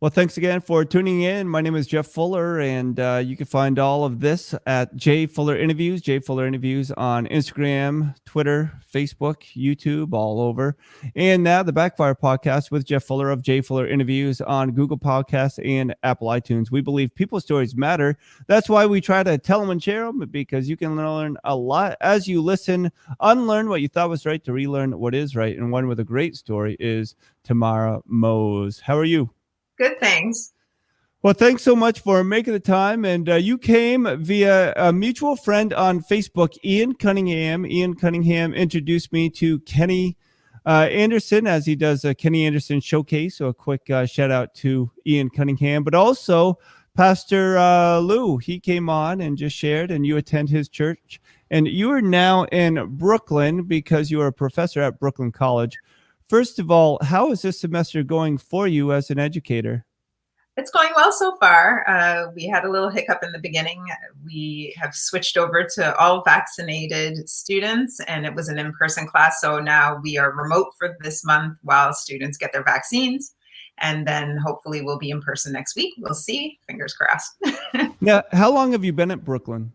Well, thanks again for tuning in. My name is Jeff Fuller, and you can find all of this at J Fuller Interviews, J Fuller Interviews on Instagram, Twitter, Facebook, YouTube, all over. And now the Backfire Podcast with Jeff Fuller of J Fuller Interviews on Google Podcasts and Apple iTunes. We believe people's stories matter. That's why we try to tell them and share them, because you can learn a lot as you listen, unlearn what you thought was right to relearn what is right. And one with a great story is Tamara Mose. How are you? Good, thanks. Well, thanks so much for making the time. And you came via a mutual friend on Facebook, Ian Cunningham. Ian Cunningham introduced me to Kenny Anderson, as he does a Kenny Anderson showcase. So a quick shout out to Ian Cunningham, but also Pastor Lou. He came on and just shared, and you attend his church. And you are now in Brooklyn because you are a professor at Brooklyn College. First of all, how is this semester going for you as an educator? It's going well so far. We had a little hiccup in the beginning. We have switched over to all vaccinated students, and it was an in-person class. So now we are remote for this month while students get their vaccines. And then hopefully we'll be in person next week. We'll see. Fingers crossed. Now, how long have you been at Brooklyn?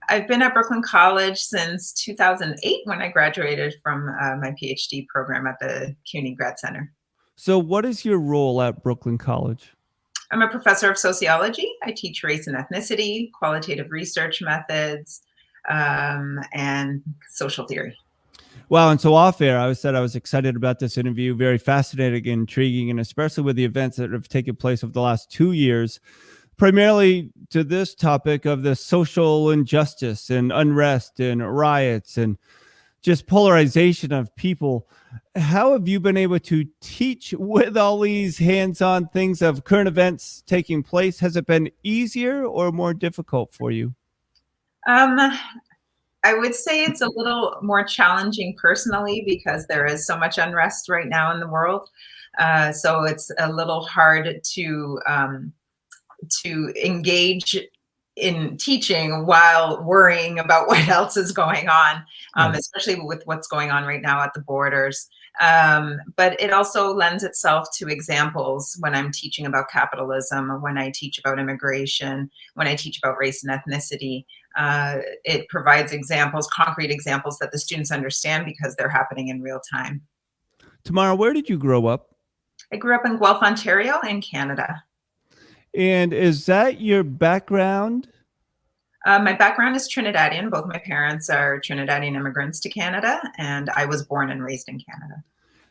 I've been at Brooklyn College since 2008 when I graduated from my PhD program at the CUNY Grad Center. So what is your role at Brooklyn College? I'm a professor of sociology. I teach race and ethnicity, qualitative research methods, and social theory. Wow. And so off air, I said I was excited about this interview, very fascinating, intriguing, and especially with the events that have taken place over the last 2 years. Primarily to this topic of the social injustice and unrest and riots and just polarization of people. How have you been able to teach with all these hands-on things of current events taking place? Has it been easier or more difficult for you? I would say it's a little more challenging personally because there is so much unrest right now in the world. So it's a little hard to engage in teaching while worrying about what else is going on, especially with what's going on right now at the borders. But it also lends itself to examples when I'm teaching about capitalism, when I teach about immigration, when I teach about race and ethnicity. It provides examples, concrete examples that the students understand because they're happening in real time. Tamara, where did you grow up? I grew up in Guelph, Ontario in Canada. And is that your background? My background is Trinidadian. Both my parents are Trinidadian immigrants to Canada, and I was born and raised in Canada.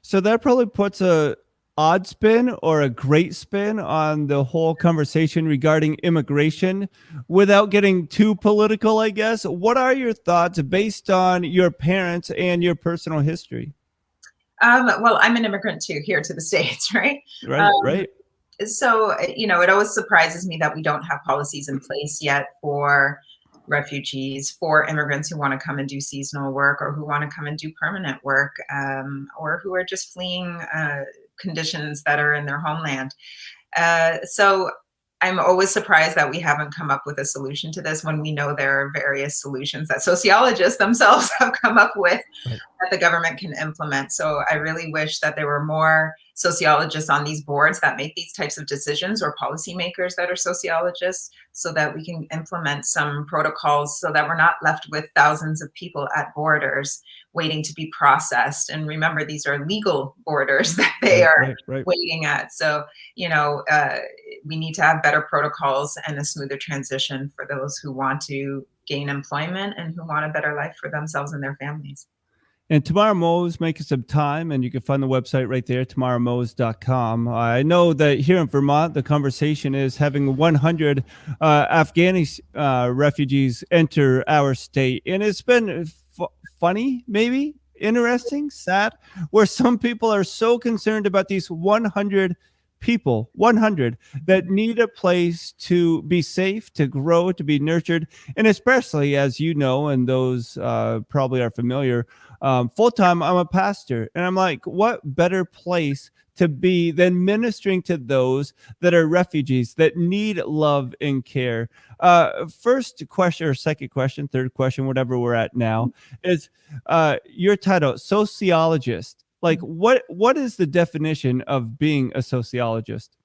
So that probably puts a odd spin or a great spin on the whole conversation regarding immigration. Without getting too political, I guess, what are your thoughts based on your parents and your personal history? Well, I'm an immigrant too, here to the States, right? Right. So, it always surprises me that we don't have policies in place yet for refugees, for immigrants who want to come and do seasonal work or who want to come and do permanent work, or who are just fleeing conditions that are in their homeland. So I'm always surprised that we haven't come up with a solution to this when we know there are various solutions that sociologists themselves have come up with that the government can implement. So I really wish that there were more sociologists on these boards that make these types of decisions, or policymakers that are sociologists, so that we can implement some protocols so that we're not left with thousands of people at borders waiting to be processed. And remember, these are legal borders that they are waiting at. So, we need to have better protocols and a smoother transition for those who want to gain employment and who want a better life for themselves and their families. And Tamara Mose, making some time, and you can find the website right there, tamaramose.com. I know that here in Vermont, the conversation is having 100 Afghani refugees enter our state. And it's been funny, maybe, interesting, sad, where some people are so concerned about these 100 people, 100, that need a place to be safe, to grow, to be nurtured. And especially, as you know, and those probably are familiar, full-time, I'm a pastor, and I'm like, what better place to be than ministering to those that are refugees that need love and care? First question, or second question, third question, whatever we're at now, is your title, sociologist. Like, what is the definition of being a sociologist?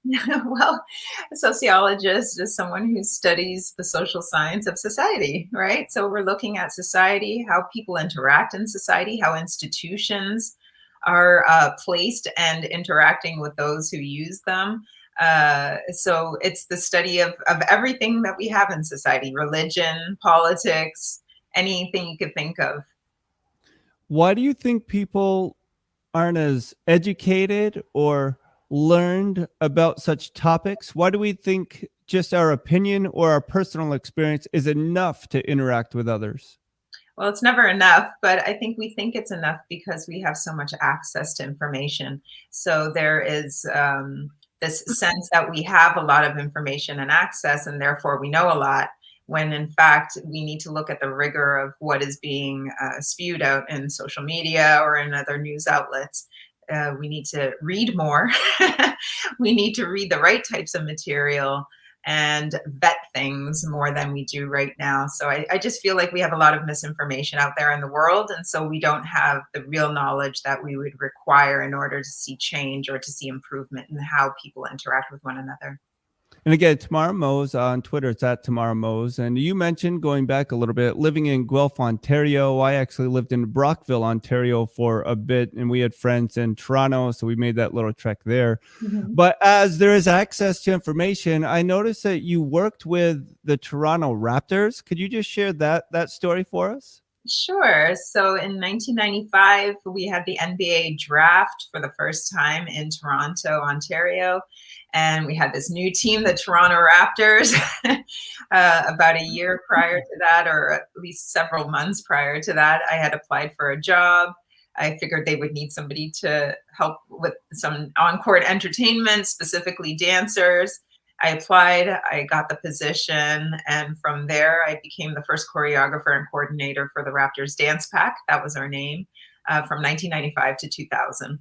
Well, a sociologist is someone who studies the social science of society, right? So we're looking at society, how people interact in society, how institutions are placed and interacting with those who use them. So it's the study of everything that we have in society: religion, politics, anything you could think of. Why do you think people aren't as educated or learned about such topics? Why do we think just our opinion or our personal experience is enough to interact with others? Well, it's never enough, but I think we think it's enough because we have so much access to information. So there is this sense that we have a lot of information and access, and therefore we know a lot, when in fact we need to look at the rigor of what is being spewed out in social media or in other news outlets. We need to read more. We need to read the right types of material and vet things more than we do right now. So I just feel like we have a lot of misinformation out there in the world. And so we don't have the real knowledge that we would require in order to see change or to see improvement in how people interact with one another. And again, Tamara Mose on Twitter, it's at Tamara Mose. And you mentioned, going back a little bit, living in Guelph, Ontario. I actually lived in Brockville, Ontario for a bit, and we had friends in Toronto, so we made that little trek there. Mhm. But as there is access to information, I noticed that you worked with the Toronto Raptors. Could you just share that story for us? Sure. So in 1995, we had the NBA draft for the first time in Toronto, Ontario. And we had this new team, the Toronto Raptors. About a year prior to that, or at least several months prior to that, I had applied for a job. I figured they would need somebody to help with some on-court entertainment, specifically dancers. I applied, I got the position, and from there I became the first choreographer and coordinator for the Raptors Dance Pack. That was our name, from 1995 to 2000.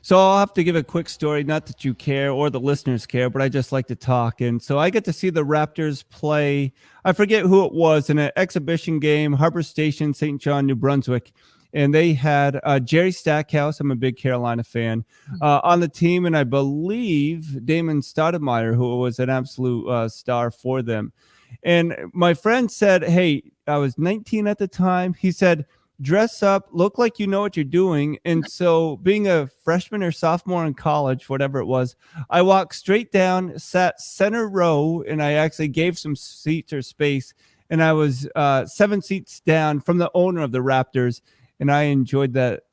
So I'll have to give a quick story, not that you care or the listeners care, but I just like to talk. And so I get to see the Raptors play. I forget who it was, in an exhibition game, Harbor Station, St. John, New Brunswick. And they had Jerry Stackhouse. I'm a big Carolina fan, on the team. And I believe Damon Stoudemire, who was an absolute star for them. And my friend said, hey, I was 19 at the time. He said, dress up, look like you know what you're doing. And so, being a freshman or sophomore in college, whatever it was, I walked straight down, sat center row, and I actually gave some seats or space. And I was 7 seats down from the owner of the Raptors. And I enjoyed that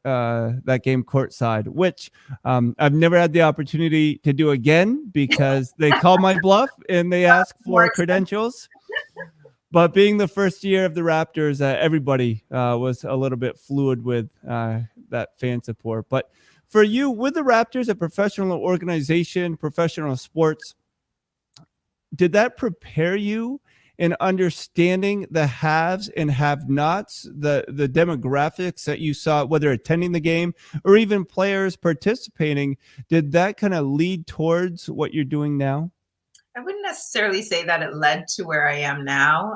game courtside, which I've never had the opportunity to do again because they called my bluff and they asked for credentials. But being the first year of the Raptors, everybody was a little bit fluid with that fan support. But for you, with the Raptors, a professional organization, professional sports, did that prepare you in understanding the haves and have-nots, the demographics that you saw, whether attending the game or even players participating? Did that kind of lead towards what you're doing now? I wouldn't necessarily say that it led to where I am now,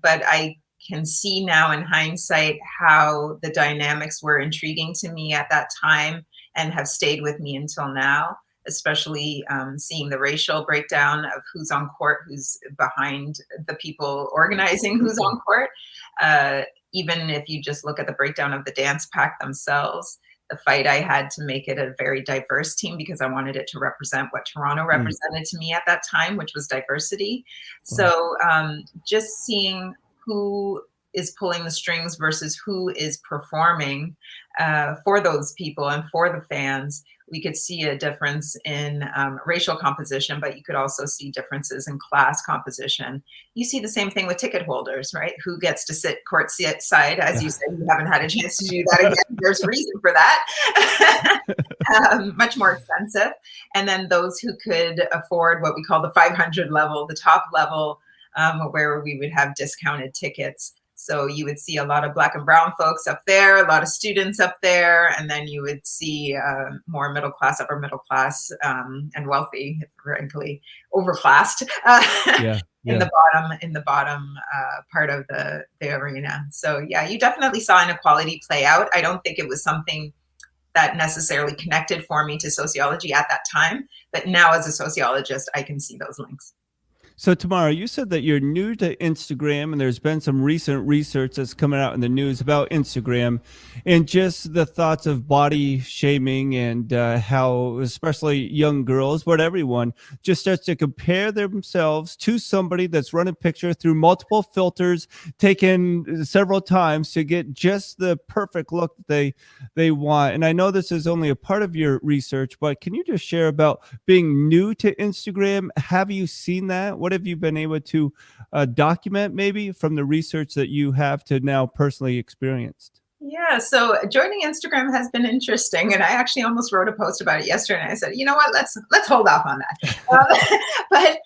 but I can see now in hindsight how the dynamics were intriguing to me at that time and have stayed with me until now, especially seeing the racial breakdown of who's on court, who's behind the people organizing who's on court. Even if you just look at the breakdown of the dance pack themselves, the fight I had to make it a very diverse team because I wanted it to represent what Toronto represented to me at that time, which was diversity. So just seeing who is pulling the strings versus who is performing for those people and for the fans, we could see a difference in racial composition, but you could also see differences in class composition. You see the same thing with ticket holders, right? Who gets to sit courtside? As you said, you haven't had a chance to do that again. There's a reason for that. Much more expensive. And then those who could afford what we call the 500 level, the top level, where we would have discounted tickets. So you would see a lot of Black and brown folks up there, a lot of students up there, and then you would see more middle class, upper middle class, and wealthy, frankly, overclassed in the bottom part of the arena. So yeah, you definitely saw inequality play out. I don't think it was something that necessarily connected for me to sociology at that time. But now as a sociologist, I can see those links. So, Tamara, you said that you're new to Instagram, and there's been some recent research that's coming out in the news about Instagram and just the thoughts of body shaming and how, especially young girls, but everyone just starts to compare themselves to somebody that's run a picture through multiple filters, taken several times to get just the perfect look that they want. And I know this is only a part of your research, but can you just share about being new to Instagram? Have you seen that? What have you been able to document maybe from the research that you have to now personally experienced? Yeah, so joining Instagram has been interesting, and I actually almost wrote a post about it yesterday. And I said, you know what, let's hold off on that. But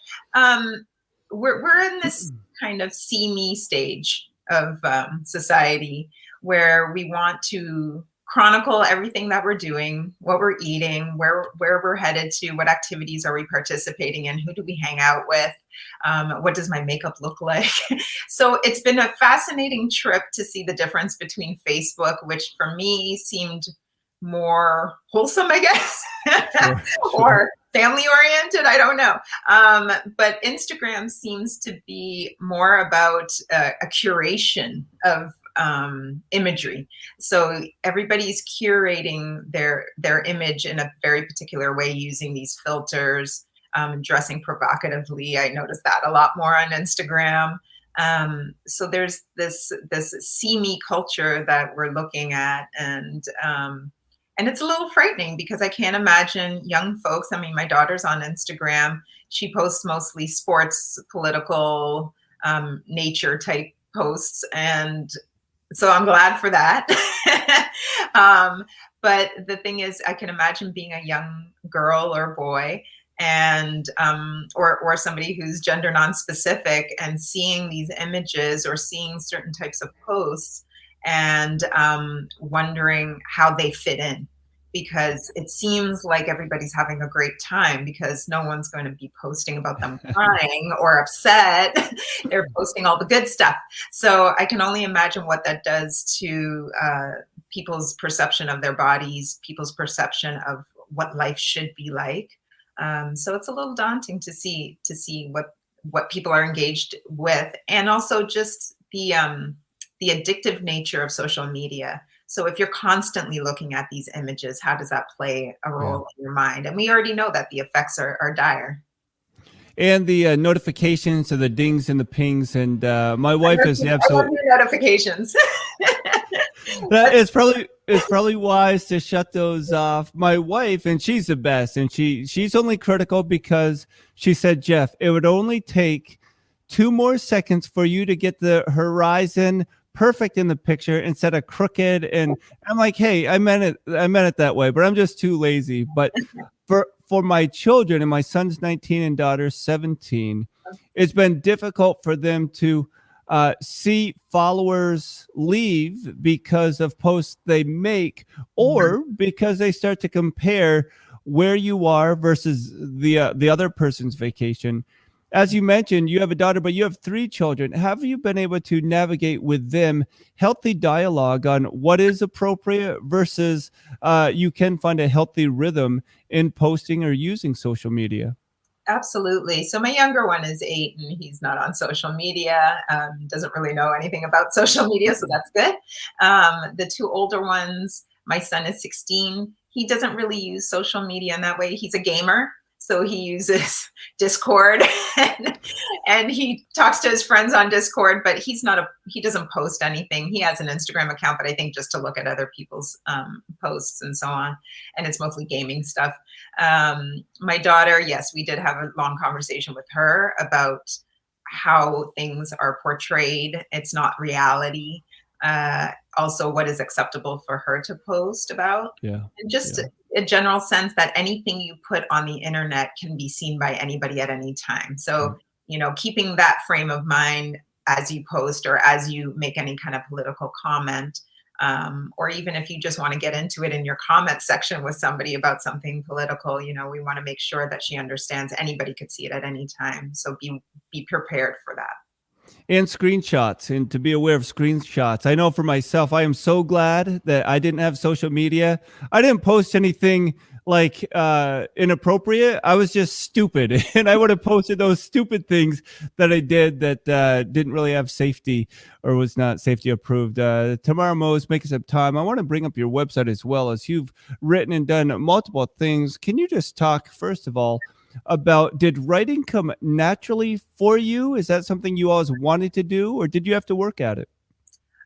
we're in this kind of see me stage of society where we want to chronicle everything that we're doing, what we're eating, where we're headed to, what activities are we participating in, who do we hang out with, what does my makeup look like? So it's been a fascinating trip to see the difference between Facebook, which for me seemed more wholesome, I guess, Sure. or family oriented. I don't know. But Instagram seems to be more about a curation of imagery. So everybody's curating their image in a very particular way using these filters, dressing provocatively. I noticed that a lot more on Instagram. So there's this see me culture that we're looking at, and it's a little frightening because I can't imagine young folks. I mean, my daughter's on Instagram. She posts mostly sports, political, nature type posts, and so I'm glad for that. But the thing is, I can imagine being a young girl or boy and or somebody who's gender non-specific and seeing these images or seeing certain types of posts and wondering how they fit in, because it seems like everybody's having a great time because no one's going to be posting about them crying or upset. They're posting all the good stuff. So I can only imagine what that does to people's perception of their bodies, people's perception of what life should be like. So it's a little daunting to see what people are engaged with, and also just the addictive nature of social media. So if you're constantly looking at these images, how does that play a role in your mind? And we already know that the effects are dire. And the notifications and the dings and the pings. And my wife is the absolute. I love your notifications. It's probably wise to shut those off. My wife, and she's the best, and she's only critical because she said, Jeff, it would only take 2 more seconds for you to get the horizon perfect in the picture instead of crooked. And I'm like, hey, I meant it that way, but I'm just too lazy. But for my children, and my son's 19 and daughter's 17, it's been difficult for them to see followers leave because of posts they make, or because they start to compare where you are versus the other person's vacation. As you mentioned, you have a daughter, but you have 3 children. Have you been able to navigate with them healthy dialogue on what is appropriate versus you can find a healthy rhythm in posting or using social media? Absolutely. So my younger one is 8 and he's not on social media, doesn't really know anything about social media, so that's good. The 2 older ones, my son is 16. He doesn't really use social media in that way. He's a gamer, so he uses Discord and he talks to his friends on Discord, but he doesn't post anything. He has an Instagram account, but I think just to look at other people's posts and so on. And it's mostly gaming stuff. My daughter, yes, we did have a long conversation with her about how things are portrayed. It's not reality. Also what is acceptable for her to post about. Yeah. And just a general sense that anything you put on the internet can be seen by anybody at any time. So, keeping that frame of mind as you post or as you make any kind of political comment, or even if you just want to get into it in your comment section with somebody about something political, we want to make sure that she understands anybody could see it at any time. So be prepared for that. and screenshots, and to be aware of screenshots. I know for myself, I am so glad that I didn't have social media. I didn't post anything like inappropriate. I was just stupid, and I would have posted those stupid things that I did that didn't really have safety or was not safety approved. Tamara Mose, making some time. I want to bring up your website as well, as you've written and done multiple things. Can you just talk first of all about, did writing come naturally for you? Is that something you always wanted to do, or did you have to work at it?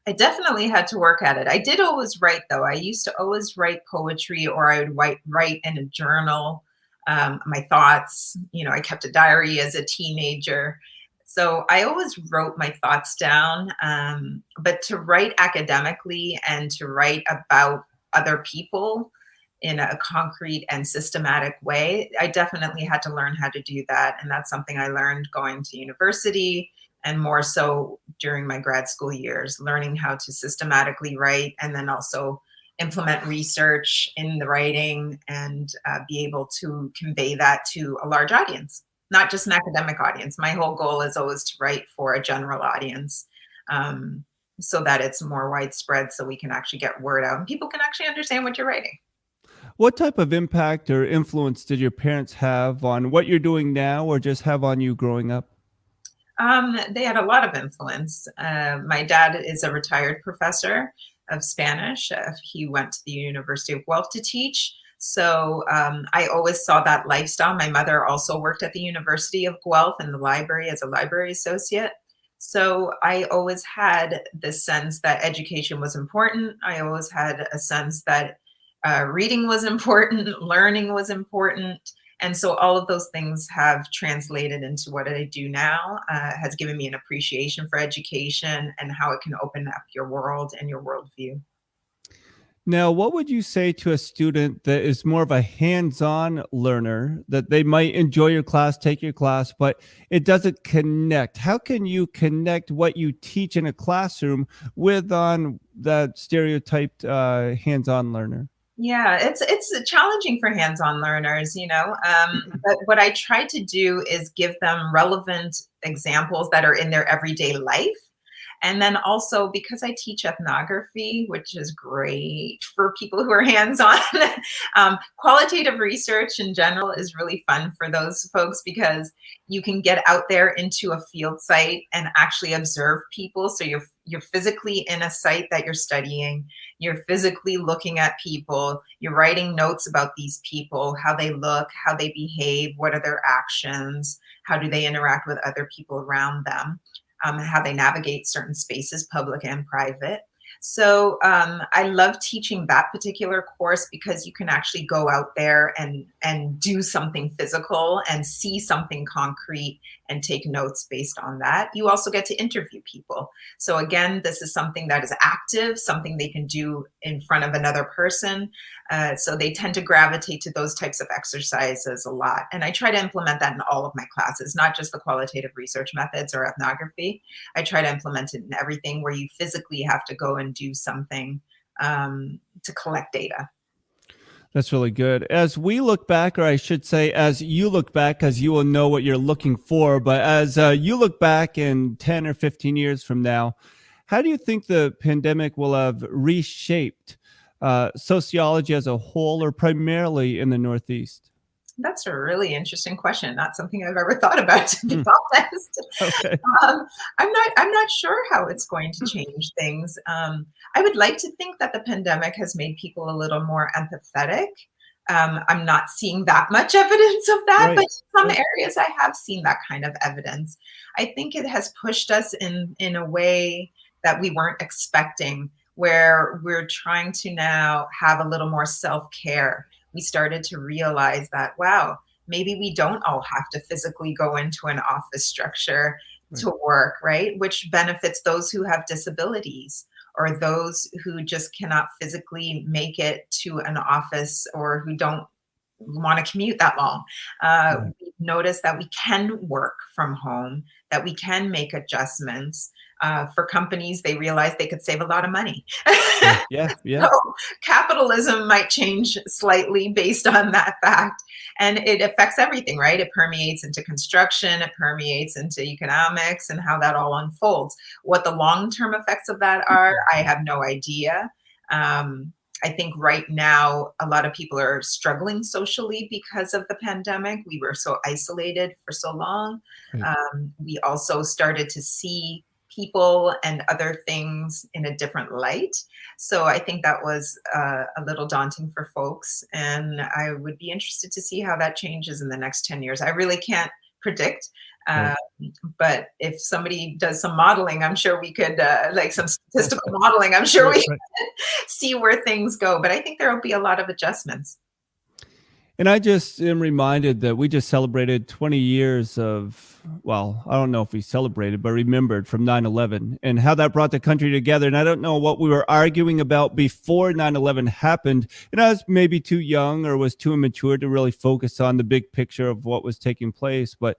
I definitely had to work at it. I did always write, though. I used to always write poetry, or I would write in a journal, my thoughts. I kept a diary as a teenager. So I always wrote my thoughts down. But to write academically and to write about other people in a concrete and systematic way, I definitely had to learn how to do that. And that's something I learned going to university, and more so during my grad school years, learning how to systematically write, and then also implement research in the writing, and be able to convey that to a large audience, not just an academic audience. My whole goal is always to write for a general audience, so that it's more widespread, so we can actually get word out and people can actually understand what you're writing. What type of impact or influence did your parents have on what you're doing now, or just have on you growing up? They had a lot of influence. My dad is a retired professor of Spanish. He went to the University of Guelph to teach. So I always saw that lifestyle. My mother also worked at the University of Guelph in the library as a library associate. So I always had this sense that education was important. I always had a sense that reading was important, learning was important. And so all of those things have translated into what I do now, has given me an appreciation for education and how it can open up your world and your worldview. Now, what would you say to a student that is more of a hands-on learner, that they might enjoy your class, take your class, but it doesn't connect? How can you connect what you teach in a classroom with on that stereotyped hands-on learner? Yeah, it's challenging for hands-on learners, but what I try to do is give them relevant examples that are in their everyday life. And then also, because I teach ethnography, which is great for people who are hands-on, qualitative research in general is really fun for those folks, because you can get out there into a field site and actually observe people. So you're physically in a site that you're studying. You're physically looking at people. You're writing notes about these people, how they look, how they behave, what are their actions, how do they interact with other people around them, how they navigate certain spaces, public and private. So I love teaching that particular course, because you can actually go out there and do something physical and see something concrete and take notes based on that. You also get to interview people. So again, this is something that is active, something they can do in front of another person. So they tend to gravitate to those types of exercises a lot. And I try to implement that in all of my classes, not just the qualitative research methods or ethnography. I try to implement it in everything where you physically have to go and do something to collect data. That's really good. As we look back, or I should say, as you look back, as you will know what you're looking for, but as you look back in 10 or 15 years from now, how do you think the pandemic will have reshaped sociology as a whole, or primarily in the Northeast? That's a really interesting question. Not something I've ever thought about, to be honest. Okay. I'm not sure how it's going to change things. I would like to think that the pandemic has made people a little more empathetic. I'm not seeing that much evidence of that, Right. but in some Right. areas I have seen that kind of evidence. I think it has pushed us in a way that we weren't expecting, where we're trying to now have a little more self-care. We started to realize that, wow, maybe we don't all have to physically go into an office structure Right. to work, right? Which benefits those who have disabilities, or those who just cannot physically make it to an office, or who don't want to commute that long. Right. We've noticed that we can work from home, that we can make adjustments. For companies, they realized they could save a lot of money. Yeah. So capitalism might change slightly based on that fact. And it affects everything, right? It permeates into construction, it permeates into economics and how that all unfolds. What the long-term effects of that are, I have no idea. I think right now, a lot of people are struggling socially because of the pandemic. We were so isolated for so long. Right. We also started to see people and other things in a different light. So I think that was a little daunting for folks. And I would be interested to see how that changes in the next 10 years. I really can't predict. Right. But if somebody does some modeling, I'm sure we could, like some statistical modeling, I'm sure Right, we right. could see where things go. But I think there will be a lot of adjustments. And I just am reminded that we just celebrated 20 years of, well, I don't know if we celebrated, but remembered from 9/11 and how that brought the country together. And I don't know what we were arguing about before 9/11 happened. And I was maybe too young or was too immature to really focus on the big picture of what was taking place. But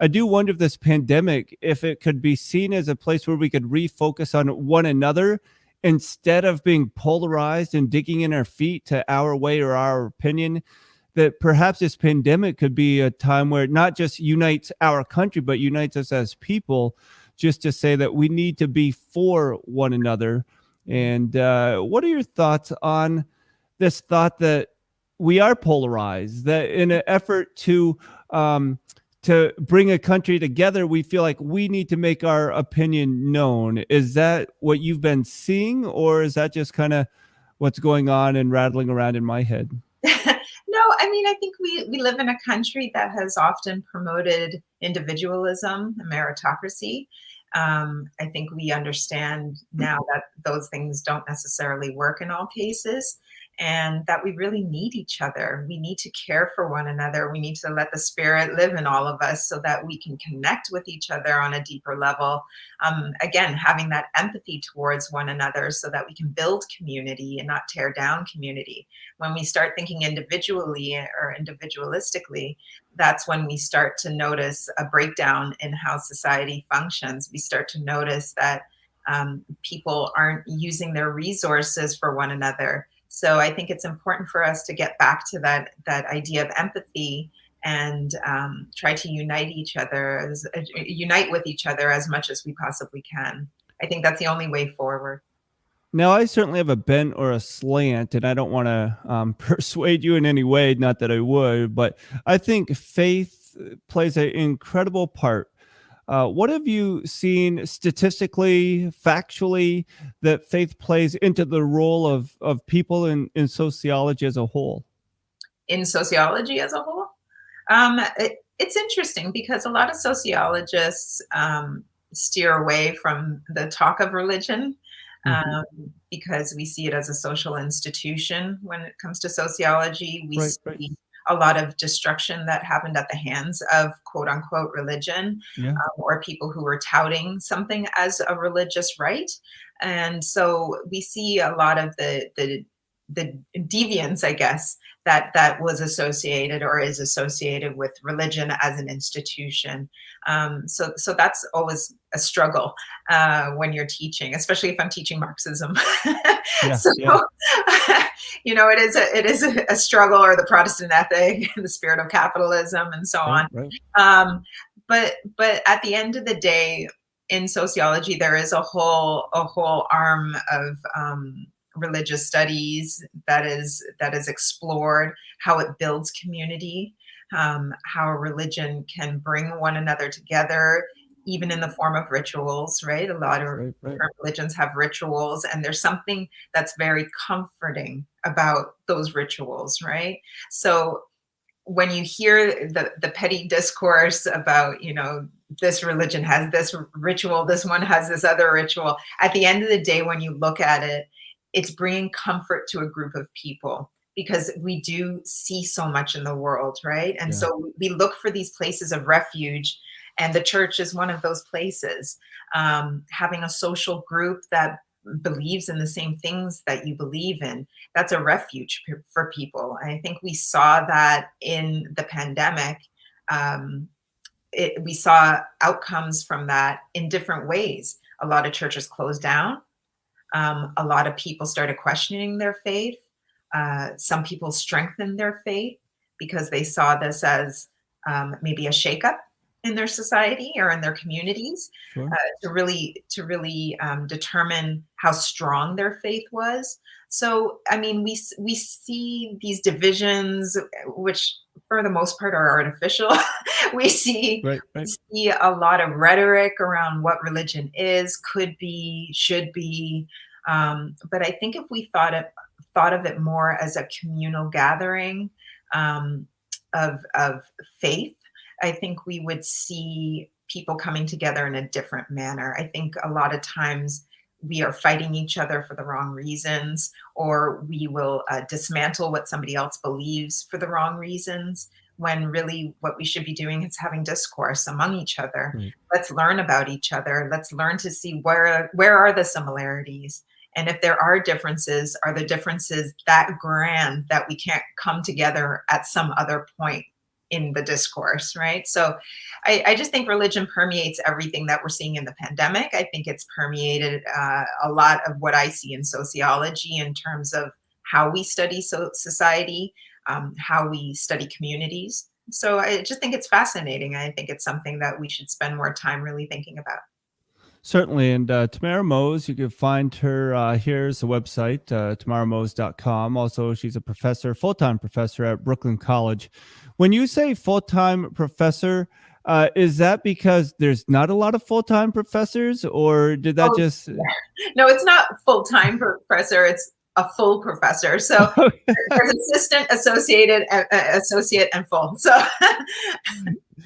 I do wonder if this pandemic, if it could be seen as a place where we could refocus on one another instead of being polarized and digging in our feet to our way or our opinion, that perhaps this pandemic could be a time where it not just unites our country, but unites us as people, just to say that we need to be for one another. And what are your thoughts on this thought that we are polarized, that in an effort to bring a country together, we feel like we need to make our opinion known? Is that what you've been seeing, or is that just kind of what's going on and rattling around in my head? No, I mean, I think we live in a country that has often promoted individualism and meritocracy. I think we understand now that those things don't necessarily work in all cases, and that we really need each other. We need to care for one another. We need to let the spirit live in all of us so that we can connect with each other on a deeper level. Again, having that empathy towards one another so that we can build community and not tear down community. When we start thinking individually or individualistically, that's when we start to notice a breakdown in how society functions. We start to notice that people aren't using their resources for one another. So I think it's important for us to get back to that idea of empathy and try to unite with each other as much as we possibly can. I think that's the only way forward. Now, I certainly have a bent or a slant, and I don't want to persuade you in any way, not that I would, but I think faith plays an incredible part. What have you seen statistically, factually, that faith plays into the role of people in sociology as a whole? In sociology as a whole, it's interesting because a lot of sociologists steer away from the talk of religion Hmm. um, because we see it as a social institution. When it comes to sociology, we Right, right. see a lot of destruction that happened at the hands of quote unquote religion, Yeah. or people who were touting something as a religious right. And so we see a lot of the deviance, I guess, that was associated or is associated with religion as an institution. So that's always a struggle when you're teaching, especially if I'm teaching Marxism. Yeah, So yeah. it is a struggle, or the Protestant ethic, the spirit of capitalism, and so Right, on. right. But at the end of the day, in sociology, there is a whole arm of religious studies that is explored how it builds community, how religion can bring one another together, even in the form of rituals, right? A lot of Right, right. different religions have rituals, and there's something that's very comforting about those rituals, right? So when you hear the petty discourse about, this religion has this ritual, this one has this other ritual, at the end of the day, when you look at it, it's bringing comfort to a group of people because we do see so much in the world, right? And Yeah. so we look for these places of refuge, and the church is one of those places. Having a social group that believes in the same things that you believe in, that's a refuge for people. I think we saw that in the pandemic. We saw outcomes from that in different ways. a lot of churches closed down. A lot of people started questioning their faith. Some people strengthened their faith because they saw this as maybe a shakeup in their society or in their communities, Sure. to really determine how strong their faith was. So, I mean, we see these divisions, which for the most part are artificial. we see Right. we Right. see a lot of rhetoric around what religion is, could be, should be. But I think if we thought of it more as a communal gathering um, of faith, I think we would see people coming together in a different manner. I think a lot of times we are fighting each other for the wrong reasons, or we will dismantle what somebody else believes for the wrong reasons, when really what we should be doing is having discourse among each other. Right. Let's learn about each other. Let's learn to see where are the similarities. And if there are differences, are the differences that grand that we can't come together at some other point in the discourse, right? So I just think religion permeates everything that we're seeing in the pandemic. I think it's permeated a lot of what I see in sociology in terms of how we study society, how we study communities. So I just think it's fascinating. I think it's something that we should spend more time really thinking about. Certainly. And Tamara Mose, you can find her. Here's the website, tamaramose.com. Also, she's a professor, full-time professor at Brooklyn College. When you say full-time professor, is that because there's not a lot of full-time professors, or did that Oh, just... no, it's not full-time professor. It's a full professor. So there's assistant, associate, and full. So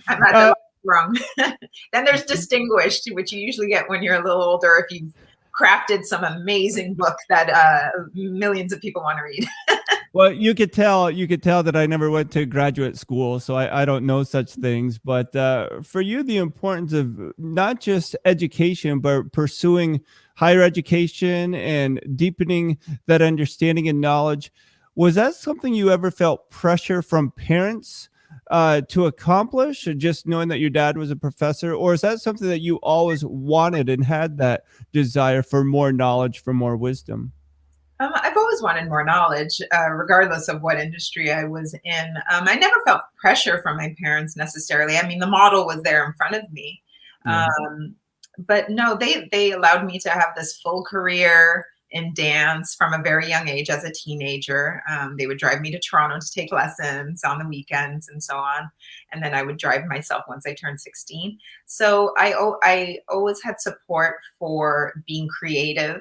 I'm not that wrong. Then there's distinguished, which you usually get when you're a little older if you've crafted some amazing book that millions of people want to read. Well, you could tell that I never went to graduate school, so I don't know such things. But for you, the importance of not just education, but pursuing higher education and deepening that understanding and knowledge, was that something you ever felt pressure from parents to accomplish, or just knowing that your dad was a professor, or is that something that you always wanted and had that desire for more knowledge, for more wisdom? I've always wanted more knowledge, regardless of what industry I was in. I never felt pressure from my parents necessarily. I mean, the model was there in front of me. Yeah. But no, they allowed me to have this full career in dance from a very young age as a teenager. They would drive me to Toronto to take lessons on the weekends and so on. And then I would drive myself once I turned 16. So I always had support for being creative,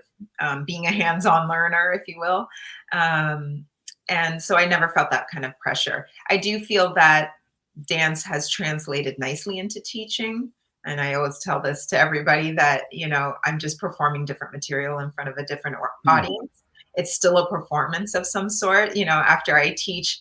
being a hands-on learner, if you will. And so I never felt that kind of pressure. I do feel that dance has translated nicely into teaching. And I always tell this to everybody that, I'm just performing different material in front of a different audience. It's still a performance of some sort. After I teach,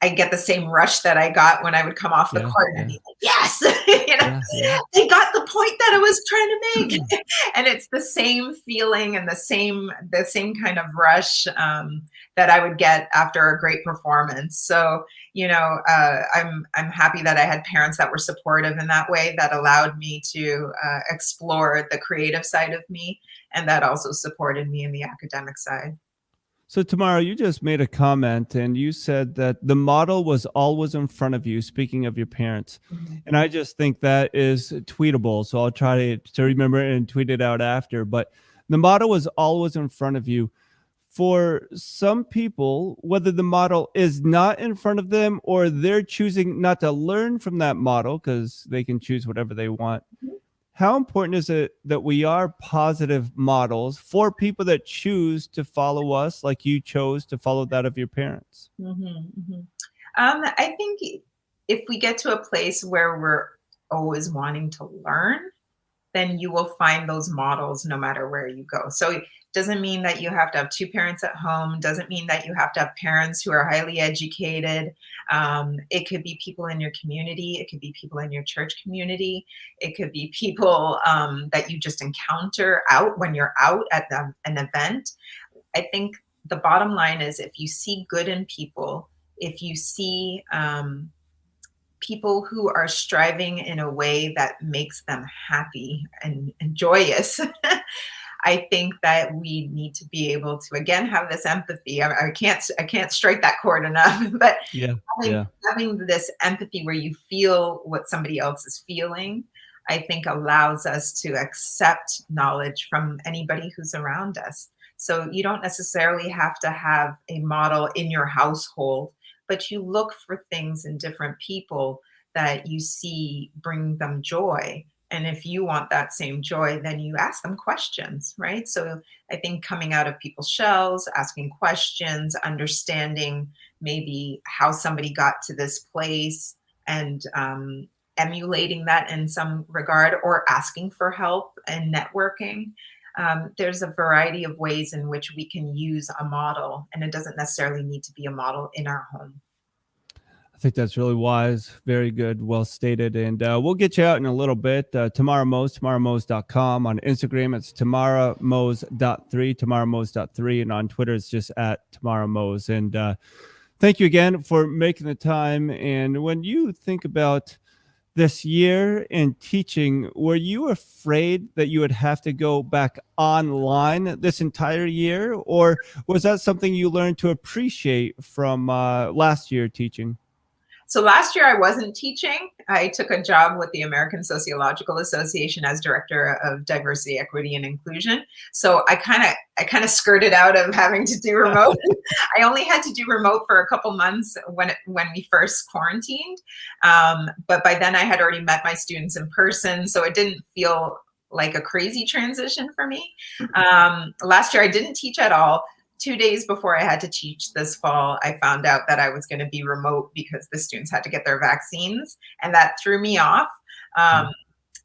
I get the same rush that I got when I would come off the court and be like, yes, they got the point that I was trying to make. And it's the same feeling and the same kind of rush that I would get after a great performance. So, I'm happy that I had parents that were supportive in that way, that allowed me to explore the creative side of me, and that also supported me in the academic side. So, Tamara, you just made a comment and you said that the model was always in front of you, speaking of your parents. Mm-hmm. And I just think that is tweetable. So I'll try to remember it and tweet it out after. But the model was always in front of you. For some people, whether the model is not in front of them or they're choosing not to learn from that model because they can choose whatever they want, how important is it that we are positive models for people that choose to follow us, like you chose to follow that of your parents? I think if we get to a place where we're always wanting to learn, then you will find those models no matter where you go. So it doesn't mean that you have to have two parents at home, doesn't mean that you have to have parents who are highly educated. It could be people in your community, it could be people in your church community, it could be people that you just encounter out when you're out at an event. I think the bottom line is, if you see good in people, if you see people who are striving in a way that makes them happy and joyous. I think that we need to be able to again have this empathy. I can't strike that chord enough, but Yeah. having, Yeah. having this empathy where you feel what somebody else is feeling, I think allows us to accept knowledge from anybody who's around us. So you don't necessarily have to have a model in your household, but you look for things in different people that you see bring them joy. And if you want that same joy, then you ask them questions, right? So I think coming out of people's shells, asking questions, understanding maybe how somebody got to this place, and emulating that in some regard, or asking for help and networking. There's a variety of ways in which we can use a model, and it doesn't necessarily need to be a model in our home. I think that's really wise. Very good. Well stated. And we'll get you out in a little bit. Tamara Mose, tamaramose.com. On Instagram, it's tamaramose.3, tamaramose.3. And on Twitter, it's just at Tamara Mose. And thank you again for making the time. And when you think about this year in teaching, were you afraid that you would have to go back online this entire year? Or was that something you learned to appreciate from last year teaching? So last year I wasn't teaching. I took a job with the American Sociological Association as director of diversity, equity, and inclusion. So I kind of skirted out of having to do remote. I only had to do remote for a couple months when we first quarantined. But by then I had already met my students in person, so it didn't feel like a crazy transition for me. Last year I didn't teach at all. 2 days before I had to teach this fall, I found out that I was going to be remote because the students had to get their vaccines, and that threw me off.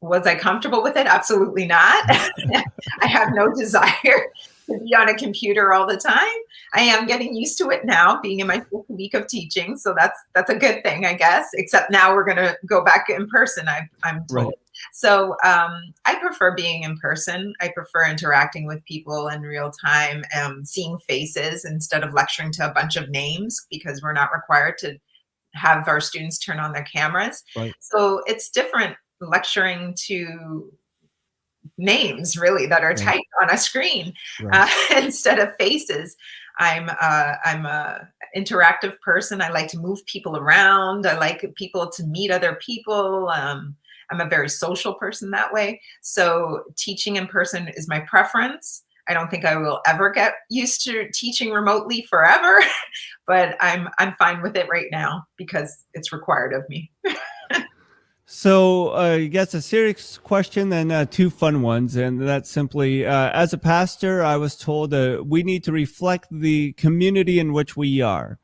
Was I comfortable with it? Absolutely not. I have no desire to be on a computer all the time. I am getting used to it now, being in my 5th week of teaching, so that's a good thing, I guess. Except now we're going to go back in person, I'm told. Right. So I prefer being in person. I prefer interacting with people in real time, seeing faces instead of lecturing to a bunch of names, because we're not required to have our students turn on their cameras. Right. So it's different lecturing to names really that are typed on a screen instead of faces. I'm a interactive person. I like to move people around. I like people to meet other people. I'm a very social person that way. So teaching in person is my preference. I don't think I will ever get used to teaching remotely forever, but I'm fine with it right now because it's required of me. So I guess a serious question, then 2 fun ones. And that's simply, as a pastor, I was told we need to reflect the community in which we are.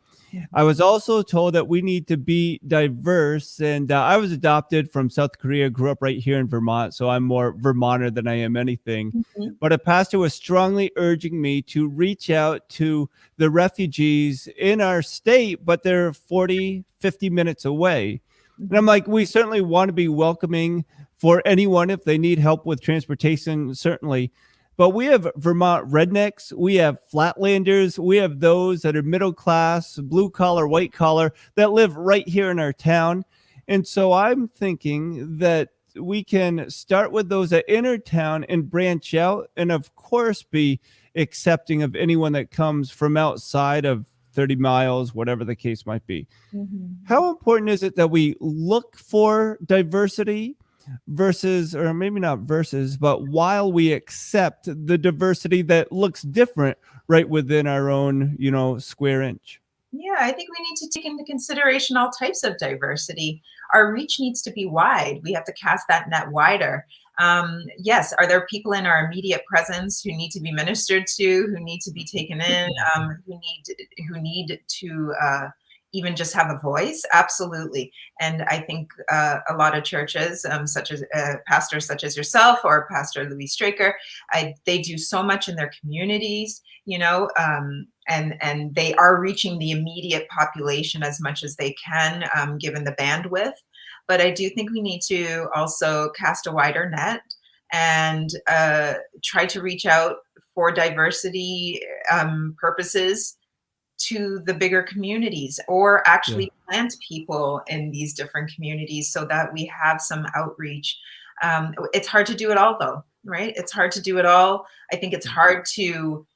I was also told that we need to be diverse. And I was adopted from South Korea, grew up right here in Vermont. So I'm more Vermonter than I am anything. Mm-hmm. But a pastor was strongly urging me to reach out to the refugees in our state, but they're 40, 50 minutes away. And I'm like, we certainly want to be welcoming for anyone if they need help with transportation, certainly. But we have Vermont rednecks, we have flatlanders, we have those that are middle class, blue collar, white collar, that live right here in our town. And so I'm thinking that we can start with those that enter town and branch out, and of course be accepting of anyone that comes from outside of 30 miles, whatever the case might be. Mm-hmm. How important is it that we look for diversity versus, or maybe not versus, but while we accept the diversity that looks different right within our own, square inch? Yeah, I think we need to take into consideration all types of diversity. Our reach needs to be wide. We have to cast that net wider. Yes, are there people in our immediate presence who need to be ministered to, who need to be taken in, who need to even just have a voice? Absolutely. And I think a lot of churches, such as pastors such as yourself or Pastor Louis Straker, they do so much in their communities, and they are reaching the immediate population as much as they can, given the bandwidth. But I do think we need to also cast a wider net and try to reach out for diversity purposes to the bigger communities, or actually plant people in these different communities so that we have some outreach. It's hard to do it all, though, right? It's hard to do it all. I think it's hard to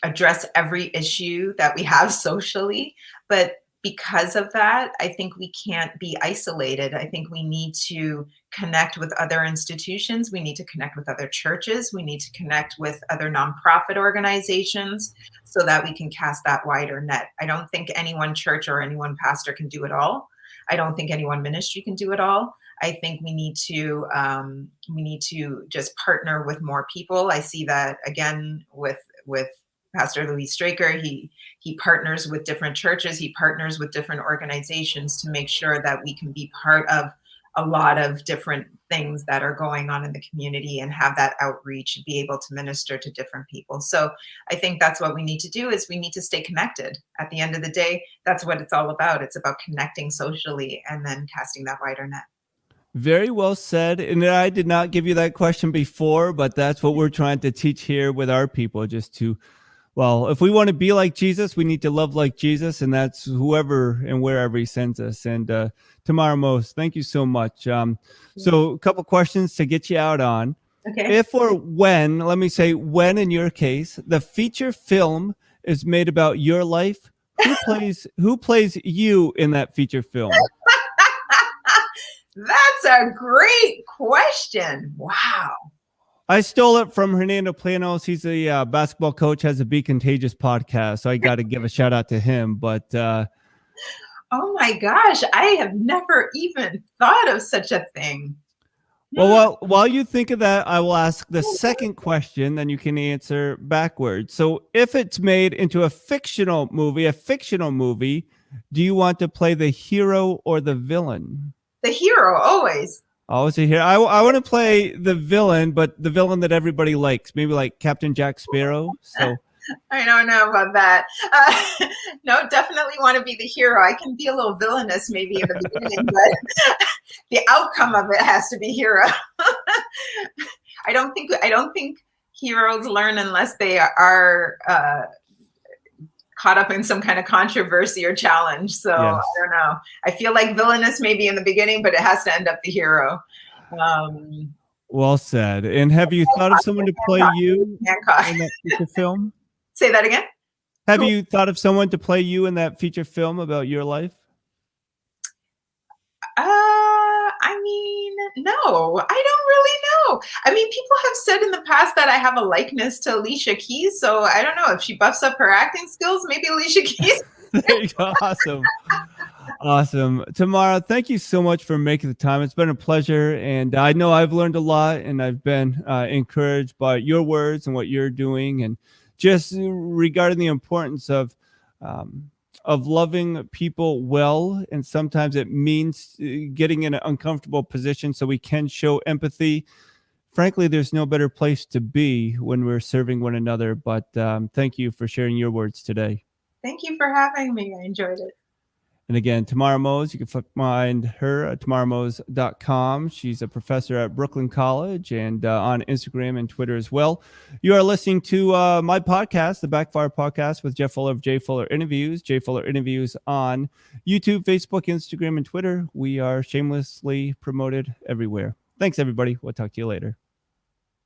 address every issue that we have socially, but because of that, I think we can't be isolated. I think we need to connect with other institutions. We need to connect with other churches. We need to connect with other nonprofit organizations so that we can cast that wider net. I don't think any one church or any one pastor can do it all. I don't think any one ministry can do it all. I think we need to just partner with more people. I see that again with Pastor Louis Straker. He partners with different churches. He partners with different organizations to make sure that we can be part of a lot of different things that are going on in the community and have that outreach, be able to minister to different people. So I think that's what we need to do, is we need to stay connected. At the end of the day, that's what it's all about. It's about connecting socially and then casting that wider net. Very well said. And I did not give you that question before, but that's what we're trying to teach here with our people, just to, well, if we want to be like Jesus, we need to love like Jesus, and that's whoever and wherever he sends us. And Tamara Mose, thank you so much. So a couple questions to get you out on. Okay. If or when, let me say when in your case, the feature film is made about your life, who plays you in that feature film? That's a great question. Wow. I stole it from Hernando Planos. He's a basketball coach, has a Be Contagious podcast. So I got to give a shout out to him. But oh my gosh, I have never even thought of such a thing. Well, while you think of that, I will ask the second question, then you can answer backwards. So if it's made into a fictional movie, do you want to play the hero or the villain? The hero, always. Always a hero. I want to play the villain, but the villain that everybody likes, maybe like Captain Jack Sparrow. So I don't know about that. No, definitely want to be the hero. I can be a little villainous maybe in the beginning, but the outcome of it has to be hero. I don't think heroes learn unless they are caught up in some kind of controversy or challenge. So yes. I don't know. I feel like villainous maybe in the beginning, but it has to end up the hero. Well said. And have you thought of someone to play you in that feature film? Say that again? Have you thought of someone to play you in that feature film about your life? I mean, no, I don't really know. I mean, people have said in the past that I have a likeness to Alicia Keys. So I don't know if she buffs up her acting skills, maybe Alicia Keys. There you go. Awesome. Awesome. Tamara, thank you so much for making the time. It's been a pleasure. And I know I've learned a lot, and I've been encouraged by your words and what you're doing, and just regarding the importance of loving people well. And sometimes it means getting in an uncomfortable position so we can show empathy. Frankly, there's no better place to be when we're serving one another. But thank you for sharing your words today. Thank you for having me. I enjoyed it. And again, Tamara Mose, you can find her at tamaramose.com. She's a professor at Brooklyn College and on Instagram and Twitter as well. You are listening to my podcast, the Backfire Podcast with Jeff Fuller of J Fuller Interviews. J Fuller Interviews on YouTube, Facebook, Instagram, and Twitter. We are shamelessly promoted everywhere. Thanks, everybody. We'll talk to you later.